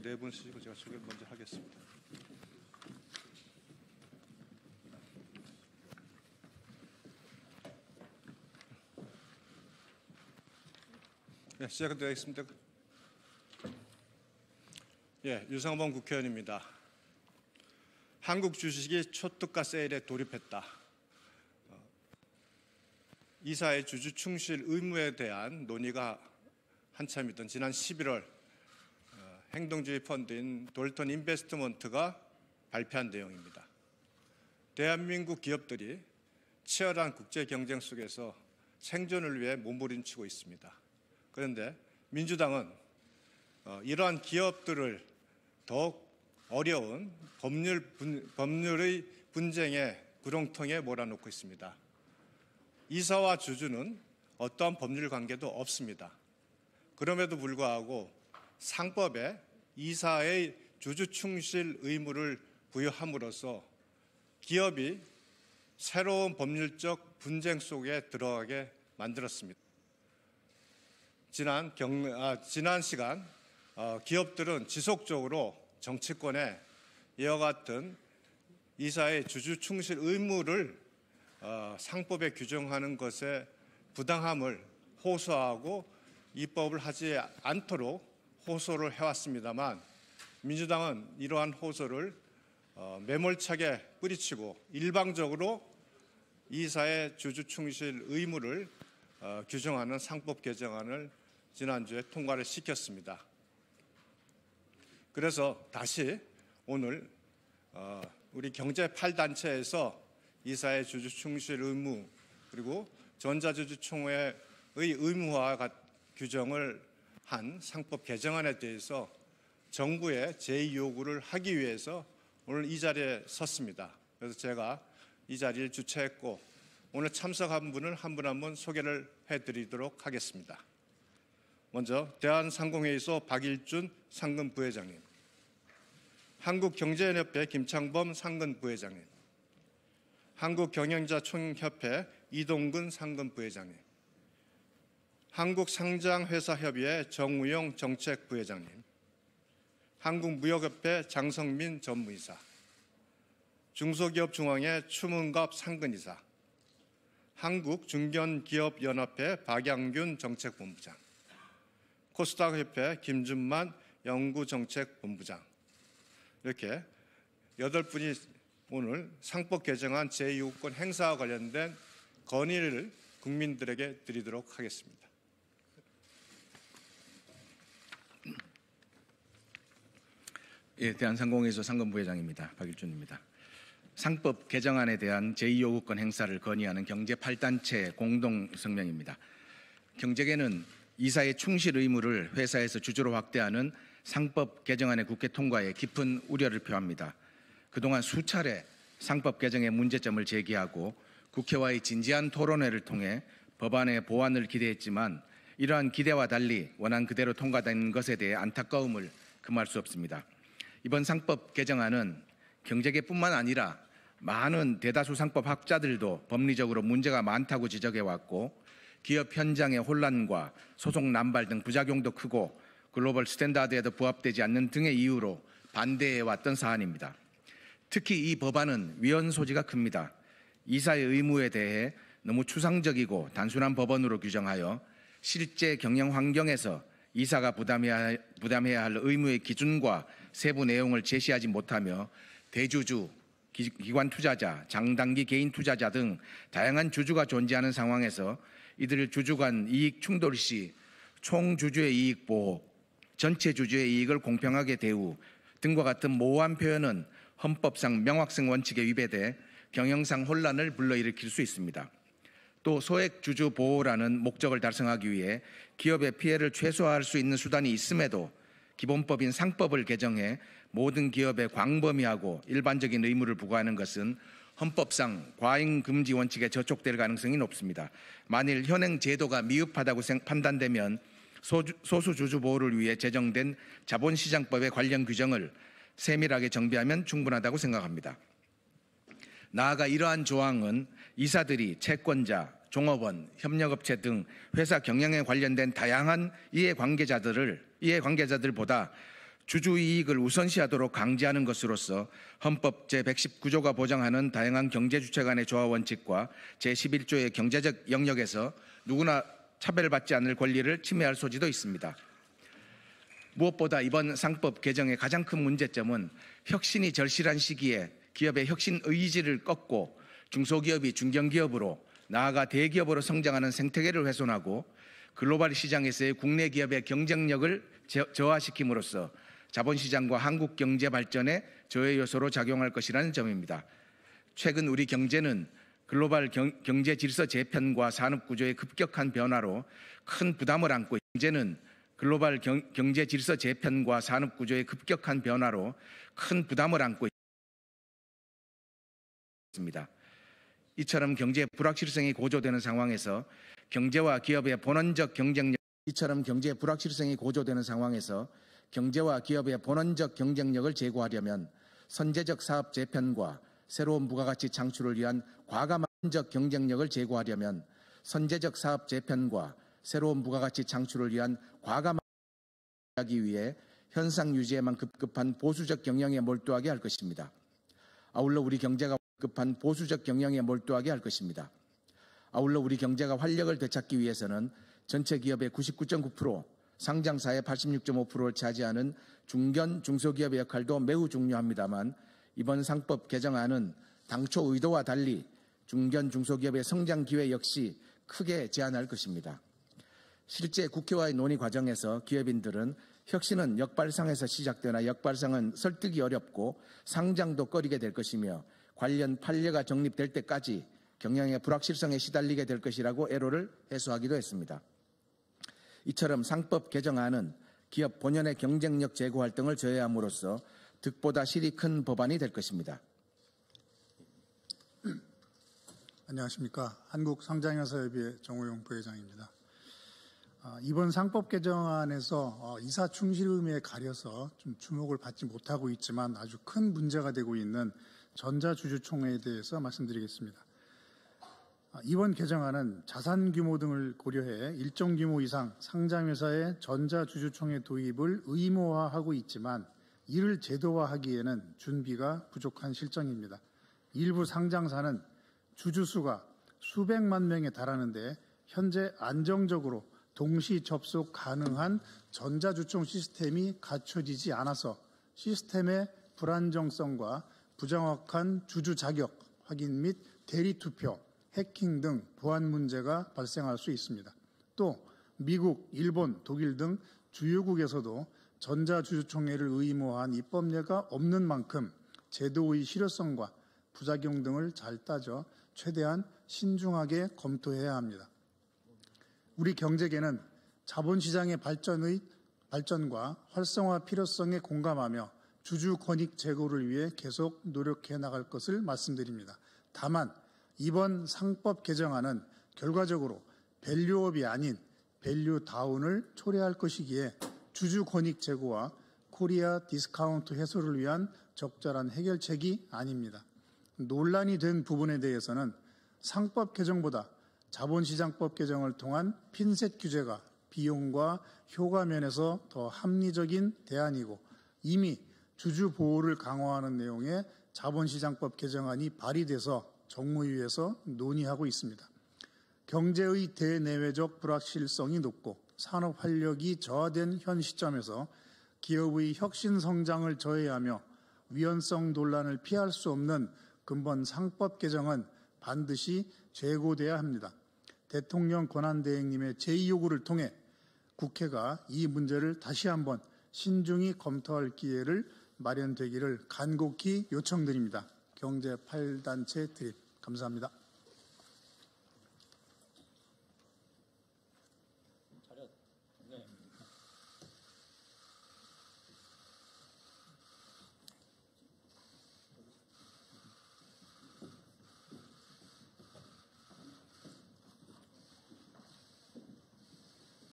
네 분이시고 제가 소개를 먼저 하겠습니다. 네, 시작하겠습니다. 유상범 국회의원입니다. 한국 주식이 초특가 세일에 돌입했다. 이사의 주주 충실 의무에 대한 논의가 한참이던 지난 11월 행동주의 펀드인 돌턴 인베스트먼트가 발표한 내용입니다. 대한민국 기업들이 치열한 국제 경쟁 속에서 생존을 위해 몸부림치고 있습니다. 그런데 민주당은 이러한 기업들을 더욱 어려운 법률의 분쟁의 구렁텅이에 몰아넣고 있습니다. 이사와 주주는 어떠한 법률 관계도 없습니다. 그럼에도 불구하고 상법에 이사의 주주 충실 의무를 부여함으로써 기업이 새로운 법률적 분쟁 속에 들어가게 만들었습니다. 지난 시간 기업들은 지속적으로 정치권에 이와 같은 이사의 주주 충실 의무를 상법에 규정하는 것에 부당함을 호소하고 입법을 하지 않도록 호소를 해왔습니다만 민주당은 이러한 호소를 매몰차게 뿌리치고 일방적으로 이사의 주주 충실 의무를 규정하는 상법 개정안을 지난주에 통과를 시켰습니다. 그래서 다시 오늘 우리 경제 8단체에서 이사의 주주 충실 의무 그리고 전자주주총회의 의무화 규정을 한 상법 개정안에 대해서 정부에 제의 요구를 하기 위해서 오늘 이 자리에 섰습니다. 그래서 제가 이 자리를 주최했고 오늘 참석한 분을 한 분 한 분 소개를 해드리도록 하겠습니다. 먼저 대한상공회의소 박일준 상근부회장님, 한국경제연협회 김창범 상근부회장님, 한국경영자총협회 이동근 상근부회장님, 한국상장회사협의회 정우용 정책부회장님, 한국무역협회 장성민 전무이사, 중소기업중앙회 추문갑 상근이사, 한국중견기업연합회 박양균 정책본부장, 코스닥협회 김준만 연구정책본부장, 이렇게 8분이 오늘 상법 개정안 제2호권 행사와 관련된 건의를 국민들에게 드리도록 하겠습니다. 대한상공회의소 상근부회장입니다. 박일준입니다. 상법 개정안에 대한 제2요구권 행사를 건의하는 경제 8단체 공동성명입니다. 경제계는 이사의 충실 의무를 회사에서 주주로 확대하는 상법 개정안의 국회 통과에 깊은 우려를 표합니다. 그동안 수차례 상법 개정의 문제점을 제기하고 국회와의 진지한 토론회를 통해 법안의 보완을 기대했지만 이러한 기대와 달리 원안 그대로 통과된 것에 대해 안타까움을 금할 수 없습니다. 이번 상법 개정안은 경제계뿐만 아니라 많은 대다수 상법학자들도 법리적으로 문제가 많다고 지적해왔고 기업 현장의 혼란과 소송 남발 등 부작용도 크고 글로벌 스탠다드에도 부합되지 않는 등의 이유로 반대해왔던 사안입니다. 특히 이 법안은 위헌 소지가 큽니다. 이사의 의무에 대해 너무 추상적이고 단순한 법원으로 규정하여 실제 경영 환경에서 이사가 부담해야 할 의무의 기준과 세부 내용을 제시하지 못하며 대주주, 기관 투자자, 장단기 개인 투자자 등 다양한 주주가 존재하는 상황에서 이들 주주 간 이익 충돌 시 총주주의 이익 보호, 전체 주주의 이익을 공평하게 대우 등과 같은 모호한 표현은 헌법상 명확성 원칙에 위배돼 경영상 혼란을 불러일으킬 수 있습니다. 또 소액 주주 보호라는 목적을 달성하기 위해 기업의 피해를 최소화할 수 있는 수단이 있음에도 기본법인 상법을 개정해 모든 기업에 광범위하고 일반적인 의무를 부과하는 것은 헌법상 과잉 금지 원칙에 저촉될 가능성이 높습니다. 만일 현행 제도가 미흡하다고 판단되면 소수 주주 보호를 위해 제정된 자본시장법의 관련 규정을 세밀하게 정비하면 충분하다고 생각합니다. 나아가 이러한 조항은 이사들이 채권자, 종업원, 협력업체 등 회사 경영에 관련된 다양한 이해관계자들보다 주주 이익을 우선시하도록 강제하는 것으로서 헌법 제119조가 보장하는 다양한 경제주체 간의 조화 원칙과 제11조의 경제적 영역에서 누구나 차별받지 않을 권리를 침해할 소지도 있습니다. 무엇보다 이번 상법 개정의 가장 큰 문제점은 혁신이 절실한 시기에 기업의 혁신 의지를 꺾고 중소기업이 중견기업으로 나아가 대기업으로 성장하는 생태계를 훼손하고 글로벌 시장에서의 국내 기업의 경쟁력을 저하시킴으로써 자본시장과 한국 경제 발전의 저해 요소로 작용할 것이라는 점입니다. 최근 우리 경제는 글로벌 경제 질서 재편과 산업 구조의 급격한 변화로 큰 부담을 안고 경제는 글로벌 경제 질서 재편과 산업 구조의 급격한 변화로 큰 부담을 안고 있습니다. 이처럼 경제 불확실성이 고조되는 상황에서 경제와 기업의 본원적 경쟁력을 제고하려면 선제적 사업 재편과 새로운 부가가치 창출을 위한 과감한적 경쟁력을 제고하려면 선제적 사업 재편과 새로운 부가가치 창출을 위한 과감한 하기 위해 현상 유지에만 급급한 보수적 경영에 몰두하게 할 것입니다. 아울러 우리 경제가 활력을 되찾기 위해서는 전체 기업의 99.9%, 상장사의 86.5%를 차지하는 중견, 중소기업의 역할도 매우 중요합니다만 이번 상법 개정안은 당초 의도와 달리 중견, 중소기업의 성장 기회 역시 크게 제한할 것입니다. 실제 국회와의 논의 과정에서 기업인들은 혁신은 역발상에서 시작되나 역발상은 설득이 어렵고 상장도 꺼리게 될 것이며 관련 판례가 정립될 때까지 경영의 불확실성에 시달리게 될 것이라고 애로를 해소하기도 했습니다. 이처럼 상법 개정안은 기업 본연의 경쟁력 제고 활동을 저해함으로써 득보다 실이 큰 법안이 될 것입니다. 안녕하십니까. 한국상장회사협의회 정호용 부회장입니다. 이번 상법 개정안에서 이사 충실 의무에 가려서 좀 주목을 받지 못하고 있지만 아주 큰 문제가 되고 있는 전자주주총회에 대해서 말씀드리겠습니다. 이번 개정안은 자산 규모 등을 고려해 일정 규모 이상 상장회사의 전자주주총회 도입을 의무화하고 있지만 이를 제도화하기에는 준비가 부족한 실정입니다. 일부 상장사는 주주수가 수백만 명에 달하는데 현재 안정적으로 동시 접속 가능한 전자주총 시스템이 갖춰지지 않아서 시스템의 불안정성과 부정확한 주주 자격 확인 및 대리투표, 해킹 등 보안 문제가 발생할 수 있습니다. 또 미국, 일본, 독일 등 주요국에서도 전자주주총회를 의무화한 입법례가 없는 만큼 제도의 실효성과 부작용 등을 잘 따져 최대한 신중하게 검토해야 합니다. 우리 경제계는 자본시장의 발전과 활성화 필요성에 공감하며 주주 권익 제고를 위해 계속 노력해 나갈 것을 말씀드립니다. 다만 이번 상법 개정안은 결과적으로 밸류업이 아닌 밸류다운을 초래할 것이기에 주주 권익 제고와 코리아 디스카운트 해소를 위한 적절한 해결책이 아닙니다. 논란이 된 부분에 대해서는 상법 개정보다 자본시장법 개정을 통한 핀셋 규제가 비용과 효과 면에서 더 합리적인 대안이고 이미 주주 보호를 강화하는 내용의 자본시장법 개정안이 발의돼서 정무위에서 논의하고 있습니다. 경제의 대내외적 불확실성이 높고 산업 활력이 저하된 현 시점에서 기업의 혁신 성장을 저해하며 위헌성 논란을 피할 수 없는 근본 상법 개정은 반드시 제고돼야 합니다. 대통령 권한대행님의 제2요구를 통해 국회가 이 문제를 다시 한번 신중히 검토할 기회를 마련되기를 간곡히 요청드립니다. 경제 8단체 드립 감사합니다.